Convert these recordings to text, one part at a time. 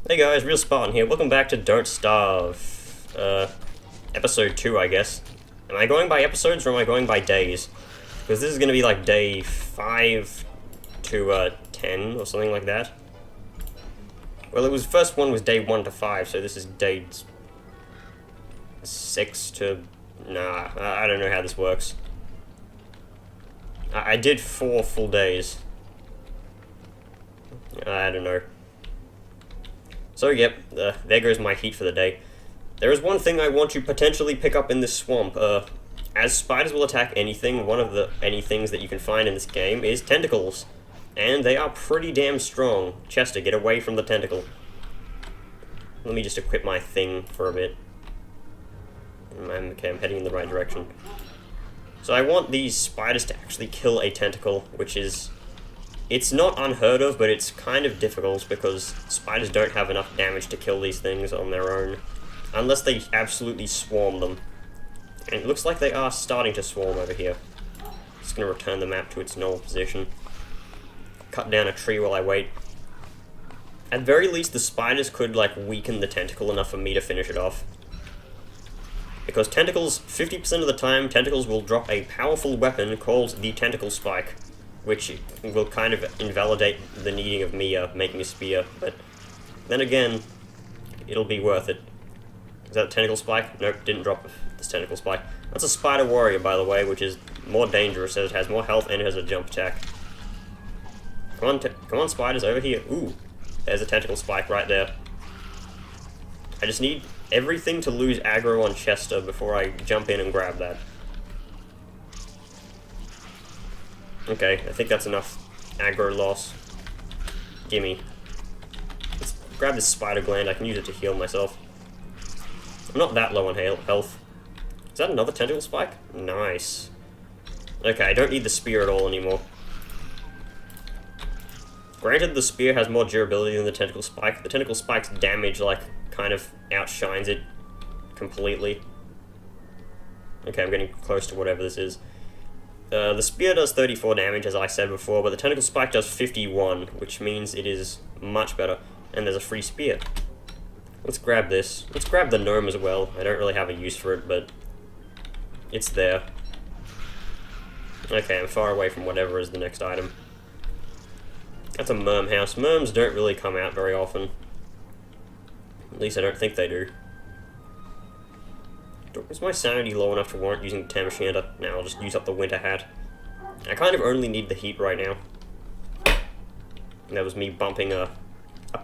Hey guys, Real Spartan here. Welcome back to Don't Starve. Episode 2, I guess. Am I going by episodes or am I going by days? Because this is going to be like day 5 to 10 or something like that. Well, first one was day 1 to 5, so this is day 6 to... Nah, I don't know how this works. I did 4 full days. I don't know. So yep, there goes my heat for the day. There is one thing I want to potentially pick up in this swamp. As spiders will attack anything, one of the things that you can find in this game is tentacles. And they are pretty damn strong. Chester, get away from the tentacle. Let me just equip my thing for a bit. Okay, I'm heading in the right direction. So I want these spiders to actually kill a tentacle, which is... It's not unheard of, but it's kind of difficult because spiders don't have enough damage to kill these things on their own. Unless they absolutely swarm them. And it looks like they are starting to swarm over here. Just going to return the map to its normal position. Cut down a tree while I wait. At very least, the spiders could, like, weaken the tentacle enough for me to finish it off. Because tentacles, 50% of the time, tentacles will drop a powerful weapon called the tentacle spike, which will kind of invalidate the needing of me making a spear, but then again, it'll be worth it. Is that a tentacle spike? Nope, didn't drop this tentacle spike. That's a spider warrior, by the way, which is more dangerous as it has more health and it has a jump attack. Come on, spiders, over here. Ooh, there's a tentacle spike right there. I just need everything to lose aggro on Chester before I jump in and grab that. Okay, I think that's enough aggro loss. Gimme. Let's grab this spider gland, I can use it to heal myself. I'm not that low on health. Is that another tentacle spike? Nice. Okay, I don't need the spear at all anymore. Granted, the spear has more durability than the tentacle spike. The tentacle spike's damage, like, kind of outshines it completely. Okay, I'm getting close to whatever this is. The spear does 34 damage, as I said before, but the tentacle spike does 51, which means it is much better. And there's a free spear. Let's grab this. Let's grab the gnome as well. I don't really have a use for it, but it's there. Okay, I'm far away from whatever is the next item. That's a merm house. Merms don't really come out very often. At least I don't think they do. Is my sanity low enough to warrant using the Tam O'Shanter? Now I'll just use up the winter hat. I kind of only need the heat right now. And that was me bumping a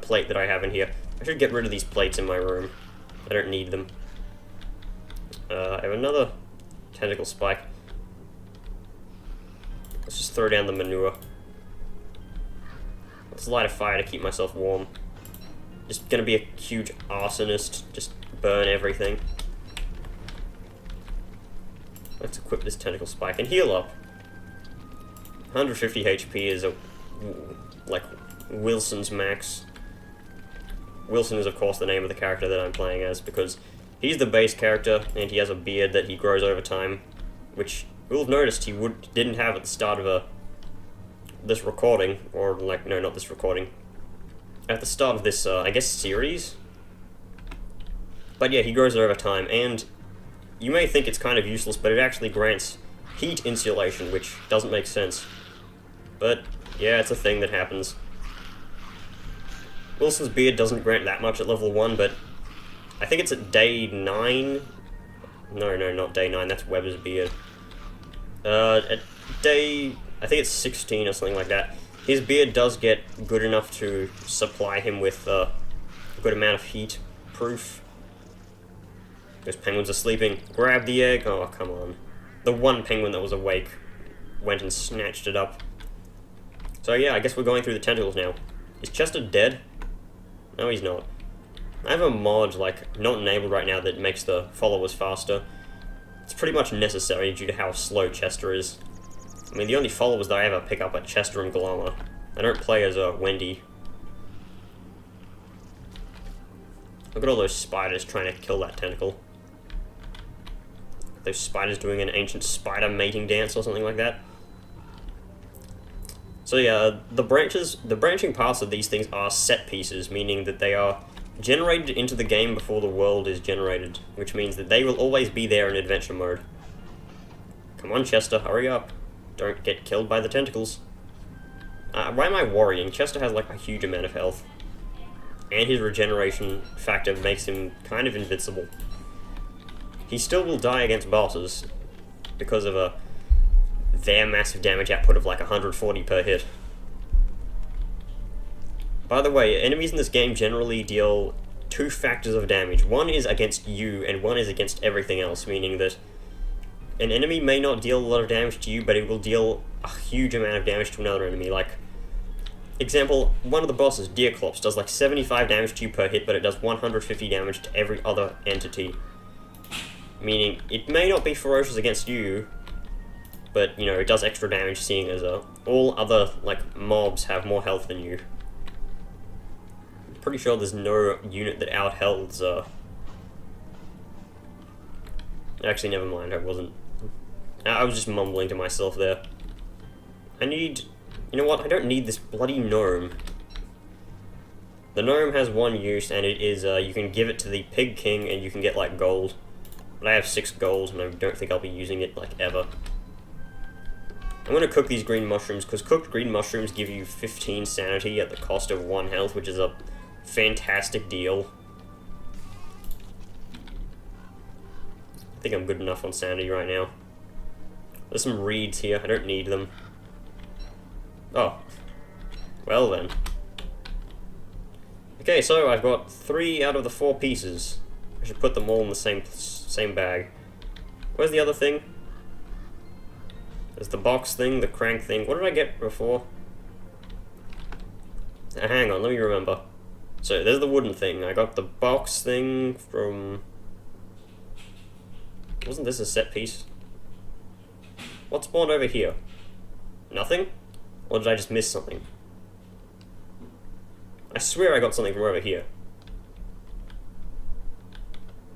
plate that I have in here. I should get rid of these plates in my room. I don't need them. I have another tentacle spike. Let's just throw down the manure. Let's light a fire to keep myself warm. Just gonna be a huge arsonist. Just burn everything. Let's equip this tentacle spike and heal up. 150 HP is like Wilson's max. Wilson is of course the name of the character that I'm playing as because he's the base character and he has a beard that he grows over time, which you'll have noticed he didn't have at the start of this recording, or like no, not this recording. At the start of this, I guess series. But yeah, he grows it over time and. You may think it's kind of useless, but it actually grants heat insulation, which doesn't make sense. But, yeah, it's a thing that happens. Wilson's beard doesn't grant that much at level 1, but I think it's at day 9. No, not day 9, that's Weber's beard. At day... I think it's 16 or something like that. His beard does get good enough to supply him with a good amount of heat proof. Those penguins are sleeping. Grab the egg. Oh, come on. The one penguin that was awake went and snatched it up. So yeah, I guess we're going through the tentacles now. Is Chester dead? No, he's not. I have a mod, like, not enabled right now that makes the followers faster. It's pretty much necessary due to how slow Chester is. I mean, the only followers that I ever pick up are Chester and Glama. I don't play as Wendy. Look at all those spiders trying to kill that tentacle. Those spiders doing an ancient spider mating dance or something like that. So yeah, the branching paths of these things are set pieces, meaning that they are generated into the game before the world is generated, which means that they will always be there in adventure mode. Come on, Chester, hurry up. Don't get killed by the tentacles. Why am I worrying? Chester has like a huge amount of health. And his regeneration factor makes him kind of invincible. He still will die against bosses because of their massive damage output of like 140 per hit. By the way, enemies in this game generally deal 2 factors of damage. One is against you, and one is against everything else, meaning that an enemy may not deal a lot of damage to you, but it will deal a huge amount of damage to another enemy. Like, example, one of the bosses, Deerclops, does like 75 damage to you per hit, but it does 150 damage to every other entity. Meaning, it may not be ferocious against you, but, you know, it does extra damage, seeing as all other, like, mobs have more health than you. I'm pretty sure there's no unit that out-healths, Actually, never mind, I was just mumbling to myself there. You know what, I don't need this bloody gnome. The gnome has one use, and it is, you can give it to the Pig King, and you can get, like, gold. But I have 6 gold, and I don't think I'll be using it, like, ever. I'm gonna cook these green mushrooms, because cooked green mushrooms give you 15 sanity at the cost of 1 health, which is a fantastic deal. I think I'm good enough on sanity right now. There's some reeds here, I don't need them. Oh. Well then. Okay, so I've got 3 out of the 4 pieces. I should put them all in the same bag. Where's the other thing? There's the box thing, the crank thing. What did I get before? Hang on, let me remember. So, there's the wooden thing. I got the box thing from... Wasn't this a set piece? What spawned over here? Nothing? Or did I just miss something? I swear I got something from over here.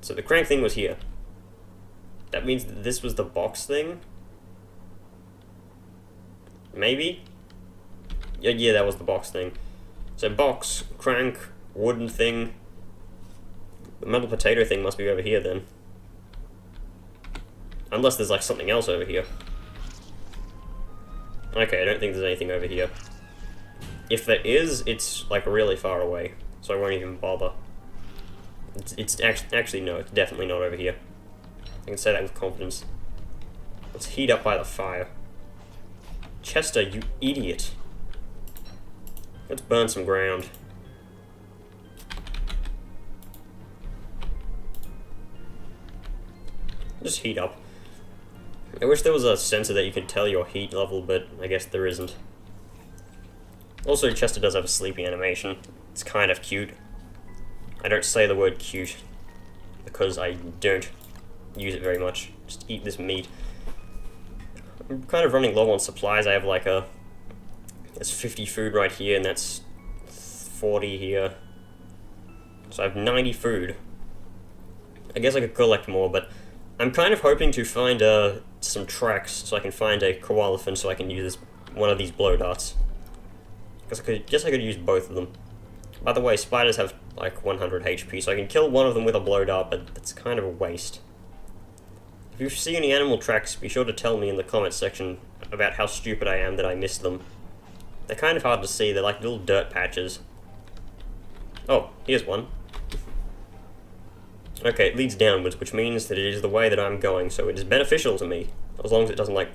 So the crank thing was here. That means that this was the box thing? Maybe? Yeah, that was the box thing. So box, crank, wooden thing. The metal potato thing must be over here then. Unless there's like something else over here. Okay, I don't think there's anything over here. If there is, it's like really far away, so I won't even bother. It's actually no, it's definitely not over here. I can say that with confidence. Let's heat up by the fire. Chester, you idiot. Let's burn some ground. Just heat up. I wish there was a sensor that you could tell your heat level, but I guess there isn't. Also, Chester does have a sleepy animation. It's kind of cute. I don't say the word cute, because I don't use it very much. Just eat this meat. I'm kind of running low on supplies. I have like there's 50 food right here, and that's 40 here. So I have 90 food. I guess I could collect more, but I'm kind of hoping to find some tracks so I can find a koalefin so I can use one of these blow darts. Guess I could use both of them. By the way, spiders have like 100 HP, so I can kill one of them with a blow dart, but that's kind of a waste. If you see any animal tracks, be sure to tell me in the comments section about how stupid I am that I missed them. They're kind of hard to see, they're like little dirt patches. Oh, here's one. Okay, it leads downwards, which means that it is the way that I'm going, so it is beneficial to me, as long as it doesn't like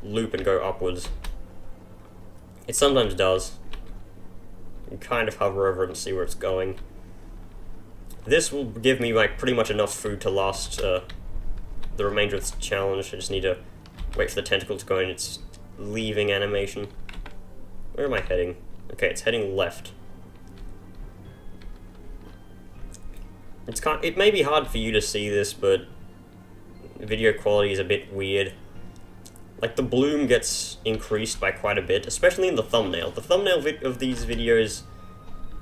loop and go upwards. It sometimes does. You kind of hover over it and see where it's going. This will give me like pretty much enough food to last the remainder of this challenge. I just need to wait for the tentacle to go in its leaving animation. Where am I heading? Okay, it's heading left. It may be hard for you to see this, but video quality is a bit weird. Like, the bloom gets increased by quite a bit, especially in the thumbnail. The thumbnail of these videos,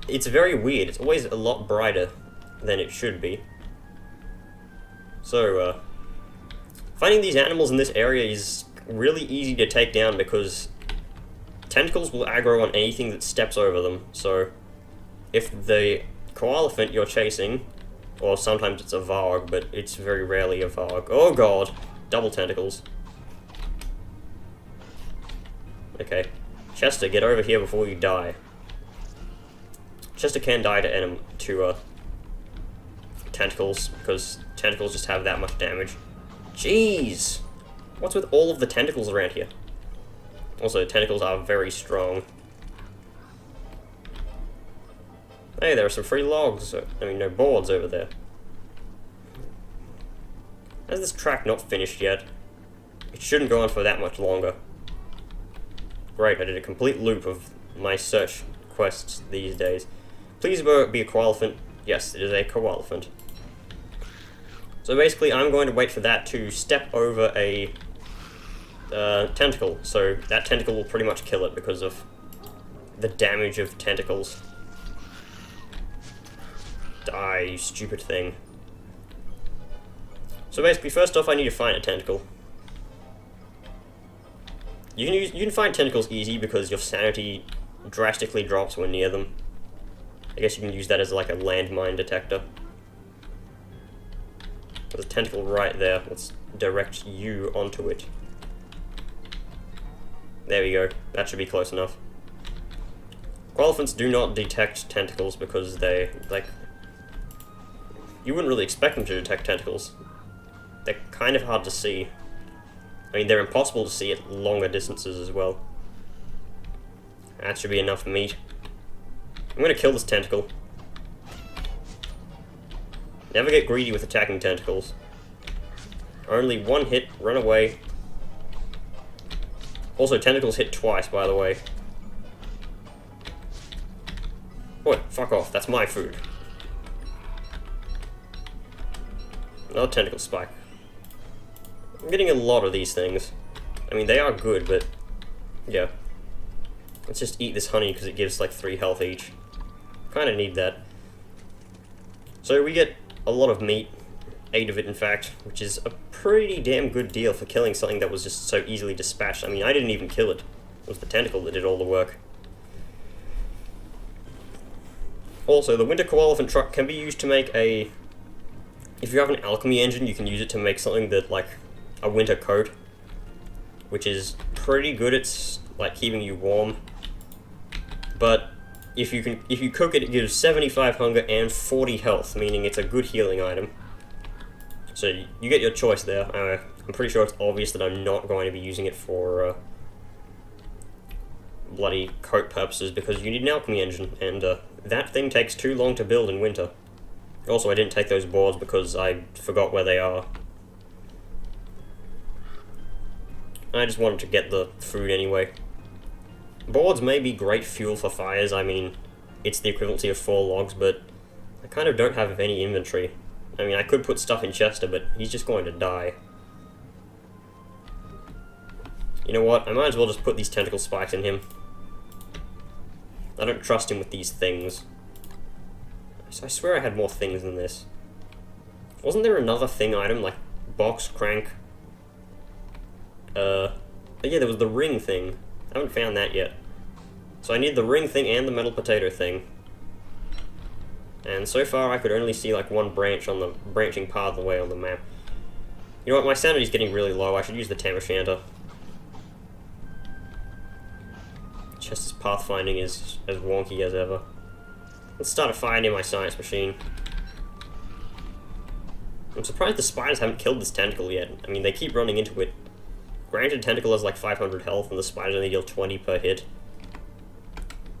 it's very weird. It's always a lot brighter than it should be. So, finding these animals in this area is really easy to take down because tentacles will aggro on anything that steps over them, so if the koalefant you're chasing, or sometimes it's a varg, but it's very rarely a varg. Oh god! Double tentacles. Okay. Chester, get over here before you die. Chester can die to tentacles, because tentacles just have that much damage. Jeez! What's with all of the tentacles around here? Also, tentacles are very strong. Hey, there are some free logs. I mean, no boards over there. Has this track not finished yet? It shouldn't go on for that much longer. Great, I did a complete loop of my search quests these days. Please be a koalefant. Yes, it is a koalefant. So basically, I'm going to wait for that to step over a tentacle. So that tentacle will pretty much kill it because of the damage of tentacles. Die, you stupid thing. So basically, first off, I need to find a tentacle. You can find tentacles easy because your sanity drastically drops when near them. I guess you can use that as like a landmine detector. There's a tentacle right there. Let's direct you onto it. There we go. That should be close enough. Koalefants do not detect tentacles because they, like... You wouldn't really expect them to detect tentacles. They're kind of hard to see. I mean, they're impossible to see at longer distances as well. That should be enough meat. I'm gonna kill this tentacle. Never get greedy with attacking tentacles. Only one hit, run away. Also, tentacles hit twice, by the way. Boy, fuck off, that's my food. Another tentacle spike. I'm getting a lot of these things. I mean, they are good, but... yeah. Let's just eat this honey, because it gives, like, 3 health each. Kinda need that. So we get a lot of meat. 8 of it, in fact, which is a pretty damn good deal for killing something that was just so easily dispatched. I mean, I didn't even kill it. It was the tentacle that did all the work. Also, the winter koalefant truck can be used to make a... If you have an alchemy engine, you can use it to make something that, like, a winter coat, which is pretty good at, like, keeping you warm. But if you cook it, it gives 75 hunger and 40 health, meaning it's a good healing item. So you get your choice there. I'm pretty sure it's obvious that I'm not going to be using it for bloody coat purposes, because you need an alchemy engine, and that thing takes too long to build in winter. Also, I didn't take those boards because I forgot where they are. I just wanted to get the food anyway. Boards may be great fuel for fires. I mean, it's the equivalency of 4 logs, but I kind of don't have any inventory. I mean, I could put stuff in Chester, but he's just going to die. You know what? I might as well just put these tentacle spikes in him. I don't trust him with these things. So I swear I had more things than this. Wasn't there another thing item, like box, crank? But yeah, there was the ring thing. I haven't found that yet. So I need the ring thing and the metal potato thing. And so far I could only see like one branch on the branching pathway on the map. You know what, my sanity's getting really low. I should use the Tam O'Shanter. Chester's pathfinding is as wonky as ever. Let's start a fire near my science machine. I'm surprised the spiders haven't killed this tentacle yet. I mean, they keep running into it. Granted, tentacle has like 500 health, and the spiders only deal 20 per hit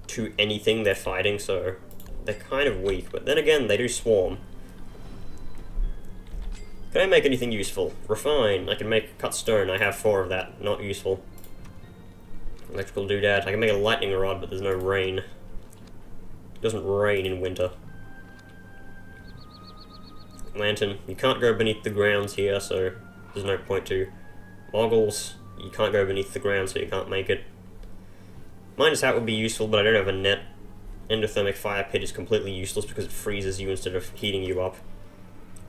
to anything they're fighting, so they're kind of weak. But then again, they do swarm. Can I make anything useful? Refine. I can make cut stone. I have 4 of that. Not useful. Electrical doodad. I can make a lightning rod, but there's no rain. It doesn't rain in winter. Lantern. You can't go beneath the grounds here, so there's no point to. Moggles. You can't go beneath the ground, so you can't make it. Miner's hat would be useful, but I don't have a net. Endothermic fire pit is completely useless because it freezes you instead of heating you up.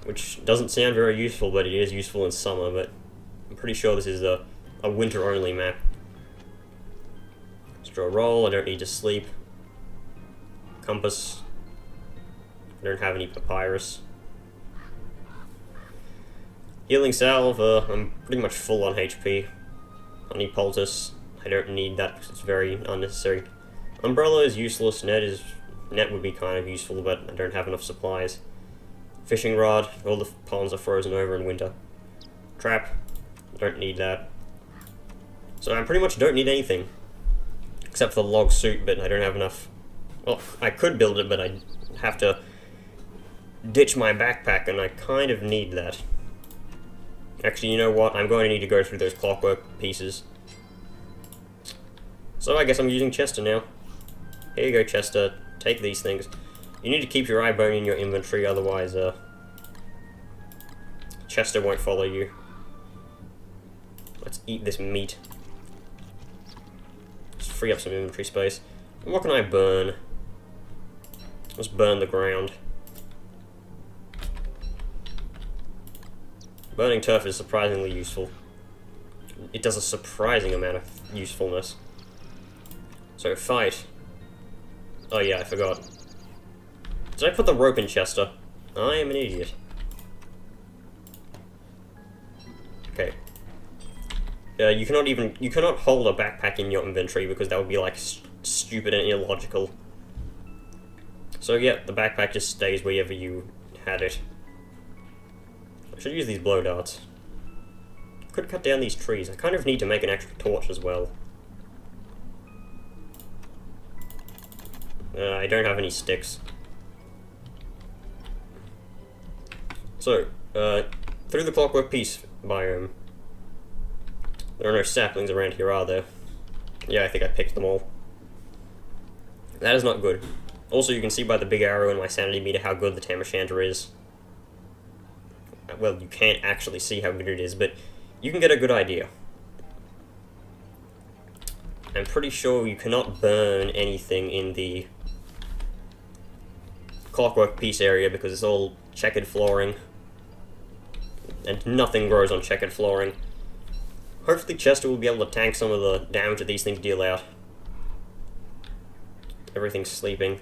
Which doesn't sound very useful, but it is useful in summer, but I'm pretty sure this is a winter-only map. Straw roll, I don't need to sleep. Compass. I don't have any papyrus. Healing salve, I'm pretty much full on HP. Honey poultice, I don't need that because it's very unnecessary. Umbrella is useless, net would be kind of useful, but I don't have enough supplies. Fishing rod, all the ponds are frozen over in winter. Trap, don't need that. So I pretty much don't need anything. Except for the log suit, but I don't have enough. Well, I could build it, but I'd have to ditch my backpack, and I kind of need that. Actually, you know what? I'm going to need to go through those clockwork pieces. So I guess I'm using Chester now. Here you go, Chester. Take these things. You need to keep your eye bone in your inventory, otherwise, Chester won't follow you. Let's eat this meat. Just free up some inventory space. And what can I burn? Let's burn the ground. Burning turf is surprisingly useful. It does a surprising amount of usefulness. So, fight. Oh yeah, I forgot. Did I put the rope in Chester? I am an idiot. Okay. You cannot hold a backpack in your inventory because that would be like stupid and illogical. So yeah, the backpack just stays wherever you had it. I should use these blow darts. Could cut down these trees. I kind of need to make an extra torch as well. I don't have any sticks. So, through the clockwork piece biome. There are no saplings around here, are there? Yeah, I think I picked them all. That is not good. Also, you can see by the big arrow in my sanity meter how good the Tam O'Shanter is. Well, you can't actually see how good it is, but you can get a good idea. I'm pretty sure you cannot burn anything in the clockwork piece area because it's all checkered flooring. And nothing grows on checkered flooring. Hopefully Chester will be able to tank some of the damage that these things deal out. Everything's sleeping.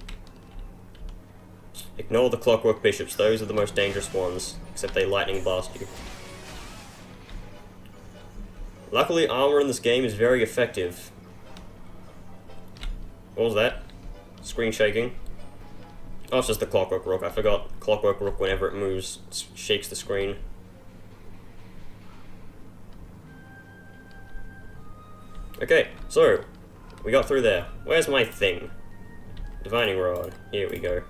Ignore the clockwork bishops, those are the most dangerous ones, except they lightning blast you. Luckily, armor in this game is very effective. What was that? Screen shaking. Oh, it's just the clockwork rook. I forgot clockwork rook, whenever it moves, shakes the screen. Okay, so, we got through there. Where's my thing? Divining rod. Here we go.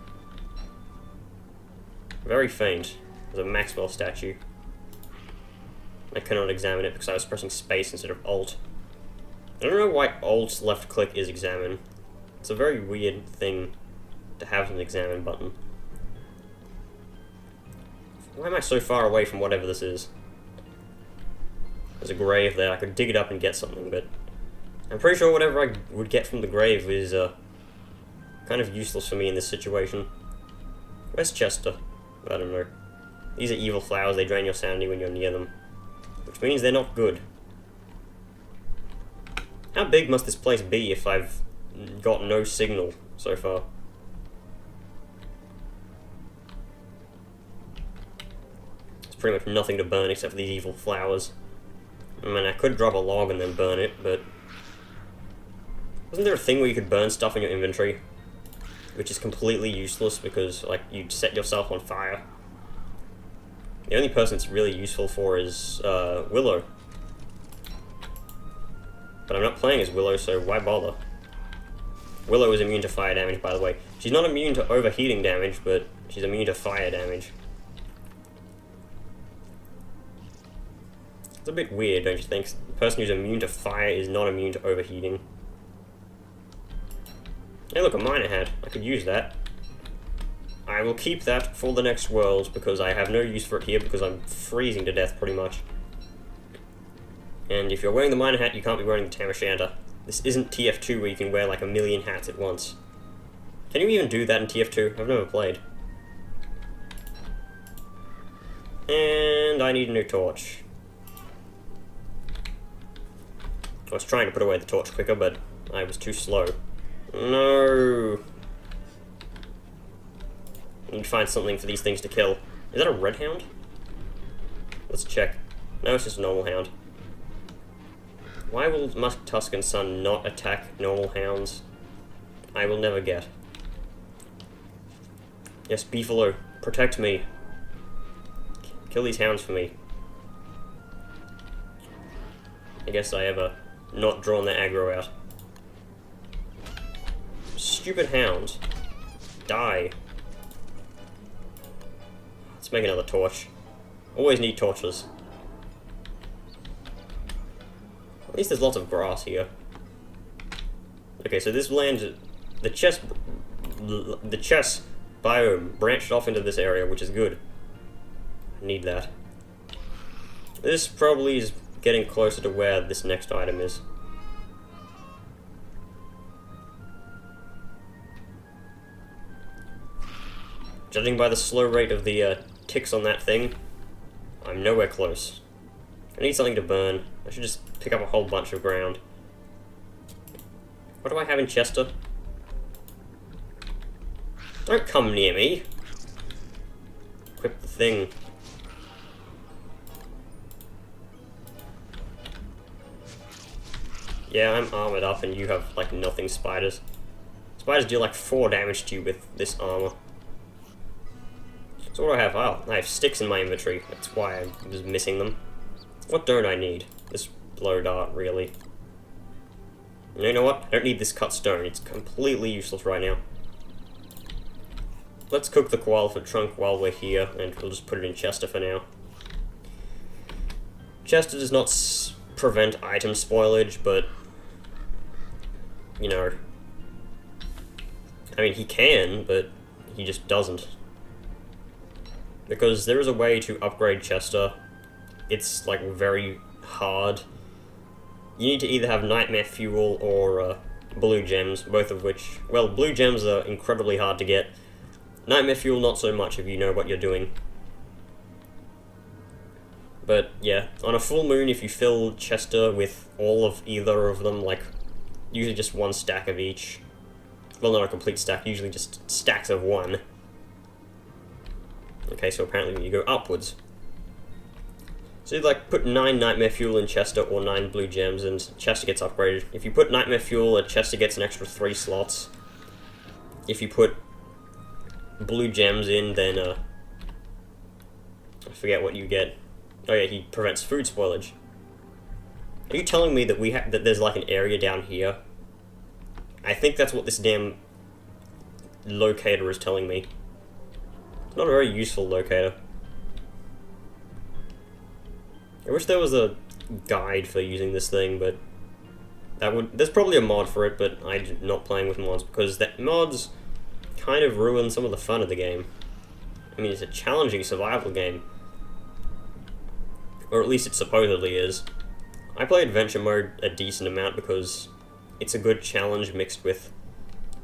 Very faint. There's a Maxwell statue. I cannot examine it because I was pressing space instead of Alt. I don't know why Alt's left click is examine. It's a very weird thing to have an examine button. Why am I so far away from whatever this is? There's a grave there. I could dig it up and get something, but I'm pretty sure whatever I would get from the grave is kind of useless for me in this situation. Where's Chester? I don't know. These are evil flowers. They drain your sanity when you're near them, which means they're not good. How big must this place be if I've got no signal so far? There's pretty much nothing to burn except for these evil flowers. I mean, I could drop a log and then burn it, but wasn't there a thing where you could burn stuff in your inventory? Which is completely useless because, like, you'd set yourself on fire. The only person it's really useful for is, Willow. But I'm not playing as Willow, so why bother? Willow is immune to fire damage, by the way. She's not immune to overheating damage, but she's immune to fire damage. It's a bit weird, don't you think? The person who's immune to fire is not immune to overheating. Hey look, a miner hat. I could use that. I will keep that for the next world because I have no use for it here because I'm freezing to death pretty much. And if you're wearing the miner hat, you can't be wearing the Tam O'Shanter. This isn't TF2 where you can wear like a million hats at once. Can you even do that in TF2? I've never played. And I need a new torch. I was trying to put away the torch quicker, but I was too slow. No! I need to find something for these things to kill. Is that a red hound? Let's check. No, it's just a normal hound. Why will Musk Tuscan Sun not attack normal hounds? I will never get. Yes, Beefalo, protect me. Kill these hounds for me. I guess I have not drawn their aggro out. Stupid hounds. Die. Let's make another torch. Always need torches. At least there's lots of grass here. Okay, so this land, the chess biome branched off into this area, which is good. I need that. This probably is getting closer to where this next item is. Judging by the slow rate of the ticks on that thing, I'm nowhere close. I need something to burn. I should just pick up a whole bunch of ground. What do I have in Chester? Don't come near me. Equip the thing. Yeah, I'm armored up and you have, like, nothing spiders. Spiders deal, like, 4 damage to you with this armor. So what do I have? Oh, I have sticks in my inventory. That's why I was missing them. What don't I need? This blow dart, really. You know what? I don't need this cut stone. It's completely useless right now. Let's cook the koala trunk while we're here, and we'll just put it in Chester for now. Chester does not prevent item spoilage, but, you know, I mean, he can, but he just doesn't. Because there is a way to upgrade Chester. It's, like, very hard. You need to either have nightmare fuel or blue gems, both of which, well, blue gems are incredibly hard to get. Nightmare fuel, not so much if you know what you're doing. But, yeah, on a full moon, if you fill Chester with all of either of them, like, usually just 1 stack of each. Well, not a complete stack, usually just stacks of 1. Okay, so apparently you go upwards. So you like put 9 nightmare fuel in Chester or 9 blue gems and Chester gets upgraded. If you put nightmare fuel, a Chester gets an extra 3 slots. If you put blue gems in, then I forget what you get. Oh yeah, he prevents food spoilage. Are you telling me that that there's like an area down here? I think that's what this damn locator is telling me. It's not a very useful locator. I wish there was a guide for using this thing, but there's probably a mod for it, but I'm not playing with mods because that mods kind of ruin some of the fun of the game. I mean, it's a challenging survival game. Or at least it supposedly is. I play adventure mode a decent amount because it's a good challenge mixed with,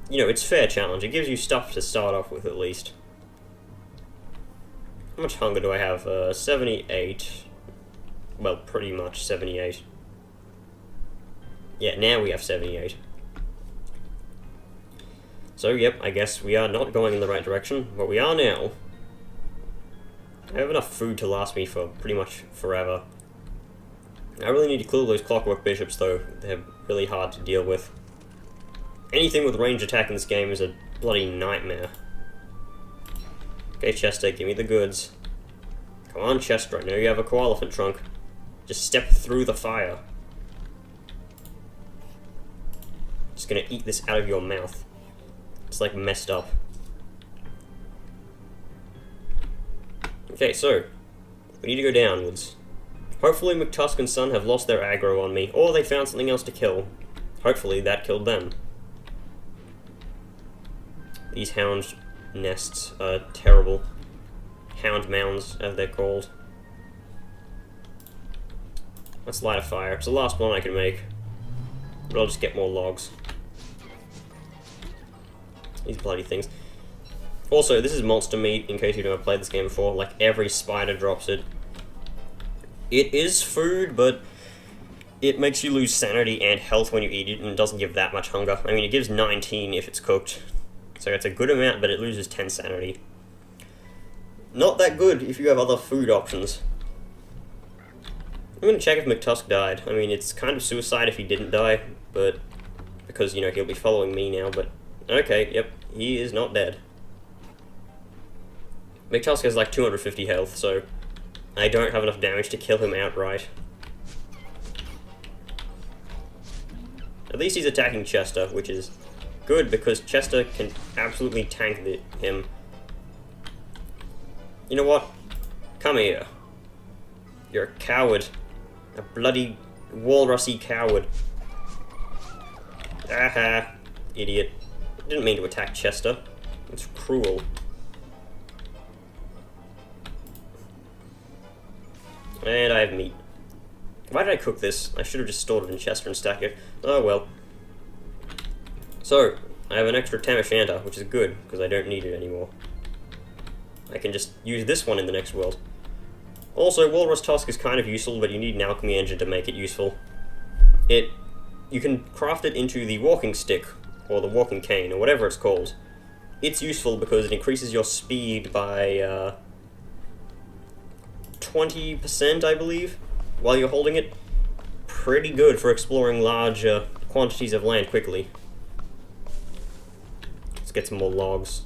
you know, it's fair challenge. It gives you stuff to start off with at least. How much hunger do I have? 78. Well, pretty much 78. Yeah, now we have 78. So, yep, I guess we are not going in the right direction, but we are now. I have enough food to last me for pretty much forever. I really need to kill those clockwork bishops, though. They're really hard to deal with. Anything with range attack in this game is a bloody nightmare. Okay, Chester, give me the goods. Come on, Chester, I know you have a koala trunk. Just step through the fire. Just gonna eat this out of your mouth. It's like messed up. Okay, so we need to go downwards. Hopefully McTusk and Son have lost their aggro on me, or they found something else to kill. Hopefully that killed them. These hound nests are terrible. Hound mounds, as they're called. Let's light a fire. It's the last one I can make. But I'll just get more logs. These bloody things. Also, this is monster meat, in case you've never played this game before. Like, every spider drops it. It is food, but it makes you lose sanity and health when you eat it, and it doesn't give that much hunger. I mean, it gives 19 if it's cooked, so it's a good amount, but it loses 10 sanity. Not that good if you have other food options. I'm gonna check if McTusk died. I mean, it's kind of suicide if he didn't die, but because, you know, he'll be following me now, but okay, yep, he is not dead. McTusk has like 250 health, so I don't have enough damage to kill him outright. At least he's attacking Chester, which is good because Chester can absolutely tank him. You know what? Come here. You're a coward. A bloody walrusy coward. Aha! Idiot. Didn't mean to attack Chester. It's cruel. And I have meat. Why did I cook this? I should have just stored it in Chester and stacked it. Oh well. So, I have an extra Tam O'Shanter, which is good, because I don't need it anymore. I can just use this one in the next world. Also, Walrus Tusk is kind of useful, but you need an alchemy engine to make it useful. You can craft it into the walking stick, or the walking cane, or whatever it's called. It's useful because it increases your speed by 20%, I believe, while you're holding it. Pretty good for exploring large quantities of land quickly. Let's get some more logs.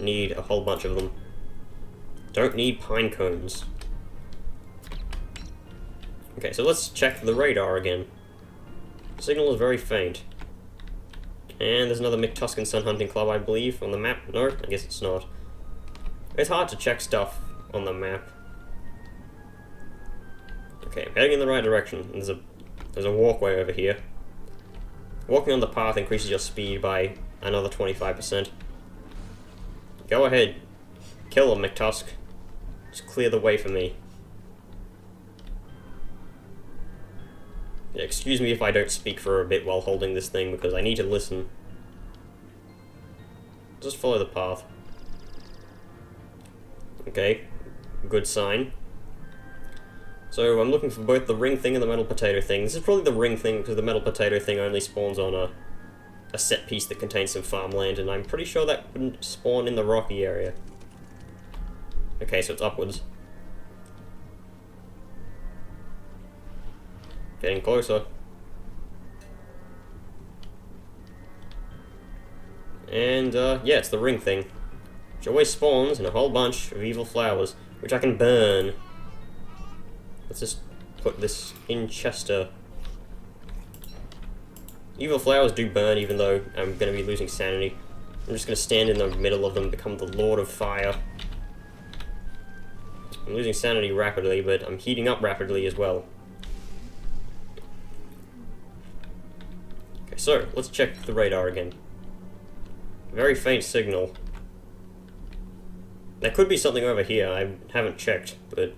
Need a whole bunch of them. Don't need pine cones. Okay, so let's check the radar again. The signal is very faint. And there's another McTuscan Sun Hunting Club, I believe, on the map. No, I guess it's not. It's hard to check stuff on the map. Okay, I'm heading in the right direction. There's a walkway over here. Walking on the path increases your speed by another 25%. Go ahead. Kill him, McTusk. Just clear the way for me. Yeah, excuse me if I don't speak for a bit while holding this thing, because I need to listen. Just follow the path. Okay, good sign. So I'm looking for both the ring thing and the metal potato thing. This is probably the ring thing, because the metal potato thing only spawns on a set piece that contains some farmland, and I'm pretty sure that wouldn't spawn in the rocky area. Okay, so it's upwards. Getting closer. And, yeah, it's the ring thing. Which always spawns in a whole bunch of evil flowers, which I can burn. Let's just put this in Chester. Evil flowers do burn, even though I'm going to be losing sanity. I'm just going to stand in the middle of them, become the Lord of Fire. I'm losing sanity rapidly, but I'm heating up rapidly as well. Okay, so, let's check the radar again. Very faint signal. There could be something over here, I haven't checked, but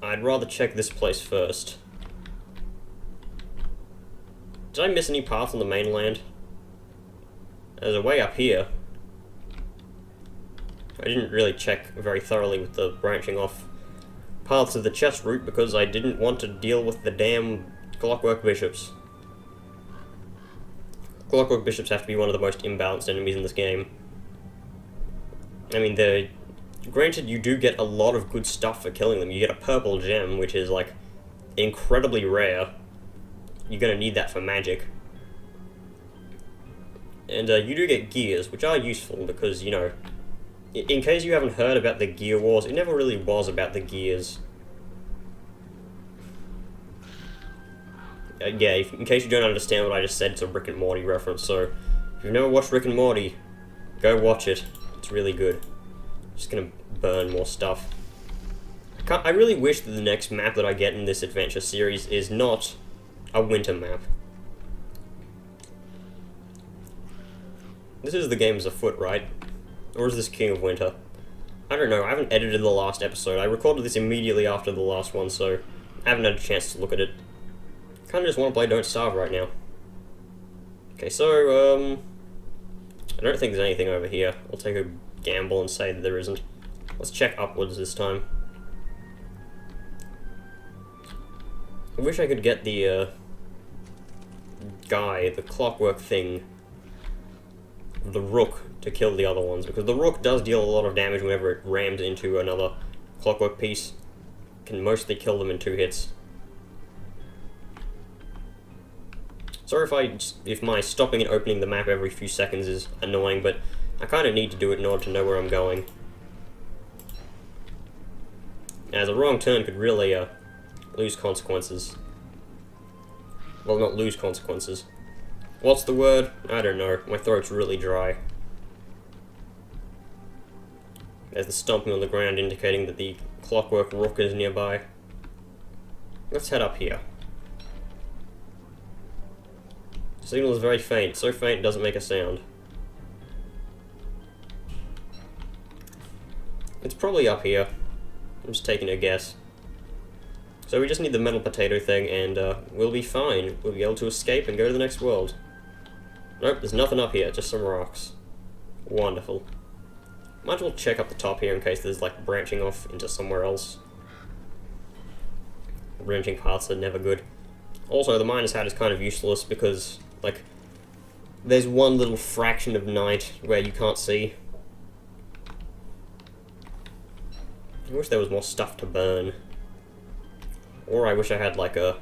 I'd rather check this place first. Did I miss any path on the mainland? There's a way up here. I didn't really check very thoroughly with the branching off paths of the chest route because I didn't want to deal with the damn clockwork bishops. Clockwork bishops have to be one of the most imbalanced enemies in this game. I mean, granted, you do get a lot of good stuff for killing them. You get a purple gem, which is, like, incredibly rare. You're gonna need that for magic. And you do get gears, which are useful because, you know, in case you haven't heard about the Gear Wars, it never really was about the gears. Yeah, in case you don't understand what I just said, it's a Rick and Morty reference, so if you've never watched Rick and Morty, go watch it. It's really good. Just gonna burn more stuff. I really wish that the next map that I get in this adventure series is not a winter map. This is the game as afoot, right? Or is this King of Winter? I don't know, I haven't edited the last episode. I recorded this immediately after the last one, so I haven't had a chance to look at it. Kinda just want to play Don't Starve right now. Okay, so, I don't think there's anything over here. I'll take a gamble and say that there isn't. Let's check upwards this time. I wish I could get the, guy, the clockwork thing, the rook, to kill the other ones, because the rook does deal a lot of damage whenever it rams into another clockwork piece. Can mostly kill them in 2 hits. Sorry if my stopping and opening the map every few seconds is annoying, but I kind of need to do it in order to know where I'm going. As a wrong turn could really lose consequences. Well, not lose consequences. What's the word? I don't know. My throat's really dry. There's the stomping on the ground indicating that the clockwork rook is nearby. Let's head up here. The signal is very faint. So faint it doesn't make a sound. It's probably up here. I'm just taking a guess. So we just need the metal potato thing and we'll be fine. We'll be able to escape and go to the next world. Nope, there's nothing up here, just some rocks. Wonderful. Might as well check up the top here in case there's like branching off into somewhere else. Branching paths are never good. Also, the miner's hat is kind of useless because, like, there's one little fraction of night where you can't see. I wish there was more stuff to burn. Or I wish I had, like, a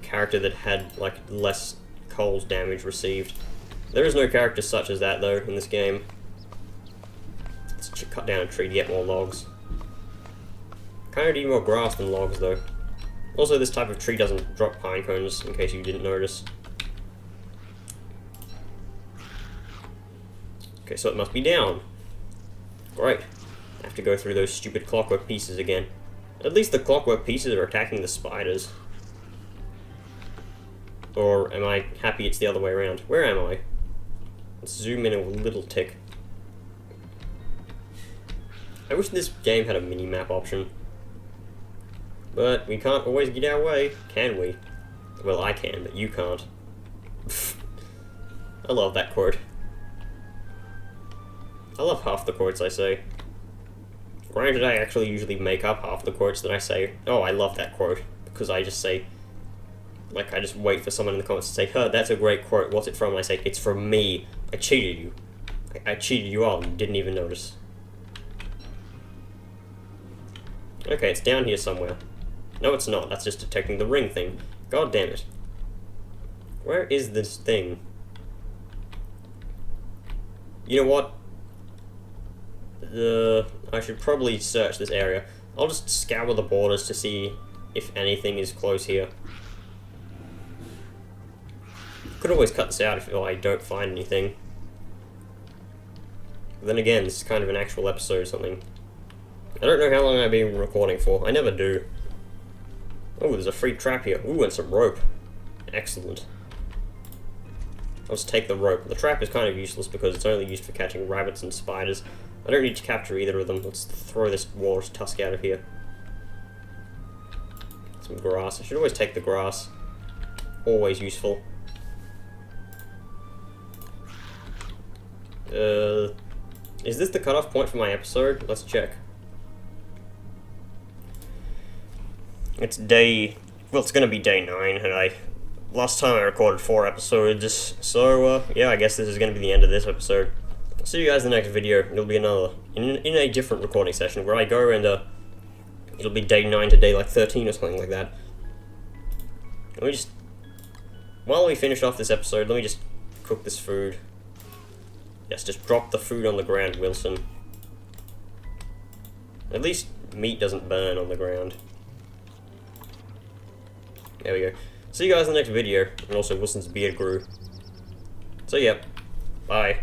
character that had, like, less coals damage received. There is no character such as that, though, in this game. Let's cut down a tree to get more logs. Kind of need more grass than logs, though. Also, this type of tree doesn't drop pine cones, in case you didn't notice. Okay, so it must be down. Great. I have to go through those stupid clockwork pieces again. At least the clockwork pieces are attacking the spiders. Or am I happy it's the other way around? Where am I? Let's zoom in a little tick. I wish this game had a mini-map option. But we can't always get our way, can we? Well, I can, but you can't. I love that quote. I love half the quotes I say. Granted, I actually usually make up half the quotes that I say. Oh, I love that quote. Because I just say... Like, I just wait for someone in the comments to say, "Huh, that's a great quote. What's it from?" And I say, "It's from me. I cheated you. I cheated you all and you didn't even notice." Okay, it's down here somewhere. No, it's not. That's just detecting the ring thing. God damn it. Where is this thing? You know what? I should probably search this area. I'll just scour the borders to see if anything is close here. Could always cut this out if I don't find anything. But then again, this is kind of an actual episode or something. I don't know how long I've been recording for. I never do. Oh, there's a free trap here. Ooh, and some rope. Excellent. I'll just take the rope. The trap is kind of useless because it's only used for catching rabbits and spiders. I don't need to capture either of them. Let's throw this walrus tusk out of here. Some grass. I should always take the grass. Always useful. Is this the cutoff point for my episode? Let's check. It's day... Well, it's gonna be day 9, and last time I recorded 4 episodes, so, yeah, I guess this is gonna be the end of this episode. I'll see you guys in the next video. It'll be another... in a different recording session, where I go and, it'll be day 9 to day, like, 13 or something like that. Let me just... While we finish off this episode, let me just cook this food. Yes, just drop the food on the ground, Wilson. At least meat doesn't burn on the ground. There we go. See you guys in the next video, and also Wilson's beard grew. So, yep. Bye.